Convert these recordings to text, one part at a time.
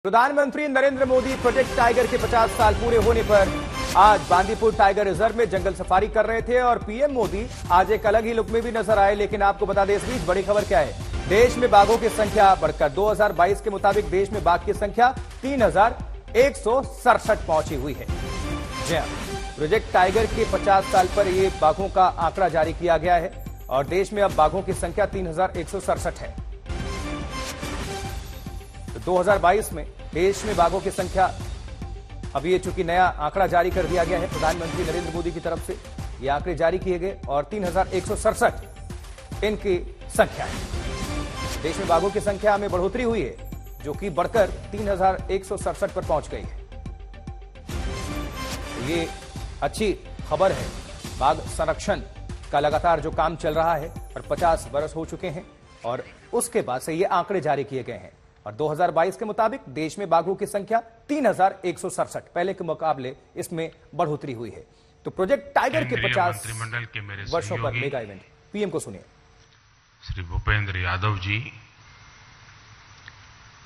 प्रधानमंत्री Narendra Modi project tiger के 50 साल पूरे होने पर आज बांदीपुर टाइगर रिजर्व में जंगल सफारी कर रहे थे और पीएम मोदी आज एक अलग ही लुक में भी नजर आए। लेकिन आपको बता दें, इस बीच बड़ी खबर क्या है। देश में बाघों की संख्या बढ़कर 2022 के मुताबिक देश में बाघ की संख्या 3167 पहुंची हुई है। जी हां, प्रोजेक्ट टाइगर के 50 साल पर यह बाघों का आंकड़ा जारी किया गया है और देश में अब बाघों की संख्या 3167 है। 2022 में देश में बाघों की संख्या, अब ये चूंकि नया आंकड़ा जारी कर दिया गया है प्रधानमंत्री नरेंद्र मोदी की तरफ से, ये आंकड़े जारी किए गए और 3167 इनकी संख्या है। देश में बाघों की संख्या में बढ़ोतरी हुई है जो कि बढ़कर 3167 पर पहुंच गई है। ये अच्छी खबर है। बाघ संरक्षण का लगातार जो काम चल रहा है और 50 बरस हो चुके हैं और उसके बाद से ये आंकड़े जारी किए गए हैं और 2022 के मुताबिक देश में बाघों की संख्या 3167, पहले के मुकाबले इसमें बढ़ोतरी हुई है। तो प्रोजेक्ट टाइगर के 50 वर्षों पर मेगा इवेंट, पीएम को सुनिए। श्री भूपेंद्र यादव जी,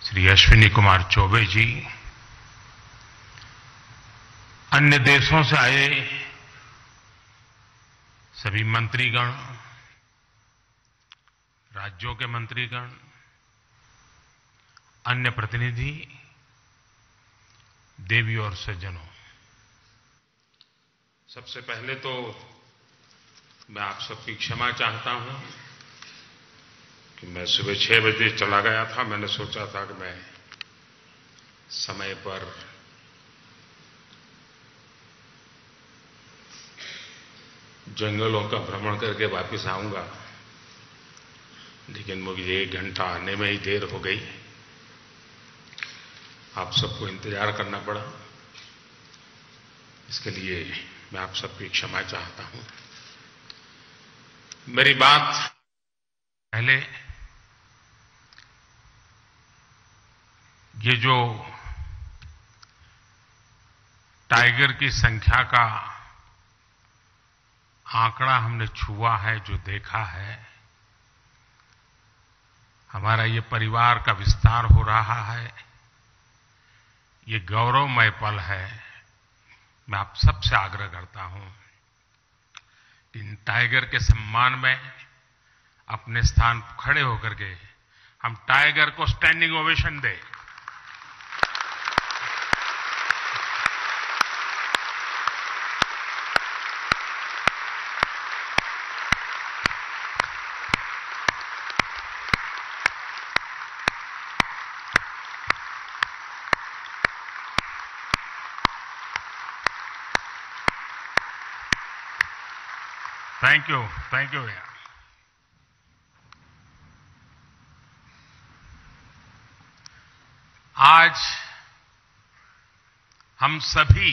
श्री अश्विनी कुमार चौबे जी, अन्य देशों से आए सभी मंत्रीगण, राज्यों के मंत्रीगण, अन्य प्रतिनिधि, देवी और सज्जनों, सबसे पहले तो मैं आप सबकी क्षमा चाहता हूं कि मैं सुबह 6 बजे चला गया था। मैंने सोचा था कि मैं समय पर जंगलों का भ्रमण करके वापस आऊंगा, लेकिन मुझे 1 घंटा आने में ही देर हो गई। आप सबको इंतजार करना पड़ा, इसके लिए मैं आप सबकी क्षमा चाहता हूं। मेरी बात पहले, ये जो टाइगर की संख्या का आंकड़ा हमने छुआ है, जो देखा है, हमारा ये परिवार का विस्तार हो रहा है, ये गौरवमय पल है। मैं आप सबसे आग्रह करता हूं इन टाइगर के सम्मान में अपने स्थान खड़े होकर के हम टाइगर को स्टैंडिंग ओवेशन दें। थैंक यू भैया। आज हम सभी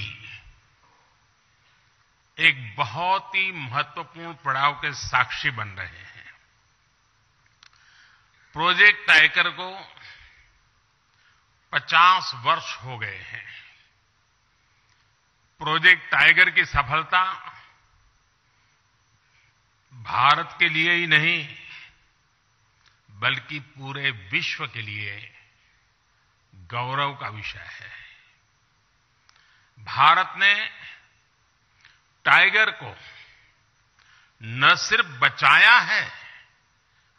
एक बहुत ही महत्वपूर्ण पड़ाव के साक्षी बन रहे हैं। प्रोजेक्ट टाइगर को 50 वर्ष हो गए हैं। प्रोजेक्ट टाइगर की सफलता भारत के लिए ही नहीं बल्कि पूरे विश्व के लिए गौरव का विषय है। भारत ने टाइगर को न सिर्फ बचाया है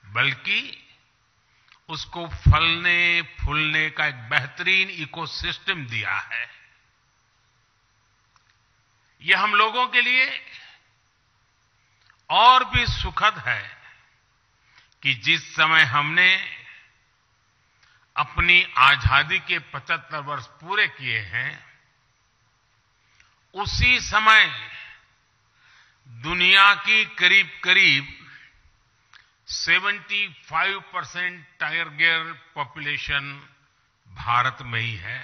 बल्कि उसको फलने फूलने का एक बेहतरीन इकोसिस्टम दिया है। यह हम लोगों के लिए और भी सुखद है कि जिस समय हमने अपनी आजादी के 75 वर्ष पूरे किए हैं, उसी समय दुनिया की करीब करीब 75% टाइगर पॉपुलेशन भारत में ही है।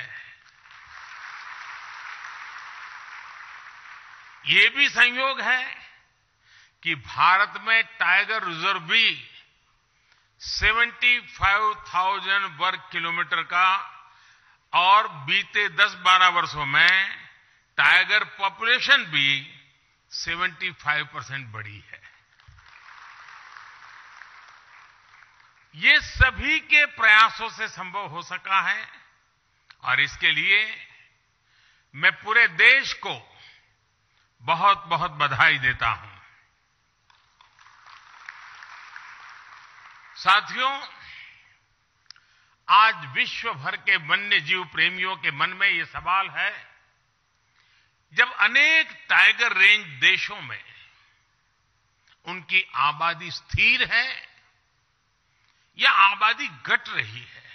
ये भी संयोग है कि भारत में टाइगर रिजर्व भी 75,000 वर्ग किलोमीटर का और बीते 10-12 वर्षों में टाइगर पॉपुलेशन भी 75% बढ़ी है। ये सभी के प्रयासों से संभव हो सका है और इसके लिए मैं पूरे देश को बहुत बहुत बधाई देता हूं। साथियों, आज विश्व भर के वन्य जीव प्रेमियों के मन में ये सवाल है, जब अनेक टाइगर रेंज देशों में उनकी आबादी स्थिर है या आबादी घट रही है,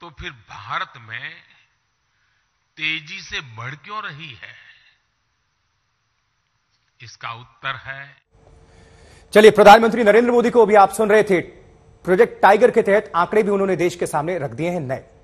तो फिर भारत में तेजी से बढ़ क्यों रही है? इसका उत्तर है। चलिए, प्रधानमंत्री नरेंद्र मोदी को अभी आप सुन रहे थे। प्रोजेक्ट टाइगर के तहत आंकड़े भी उन्होंने देश के सामने रख दिए हैं नए।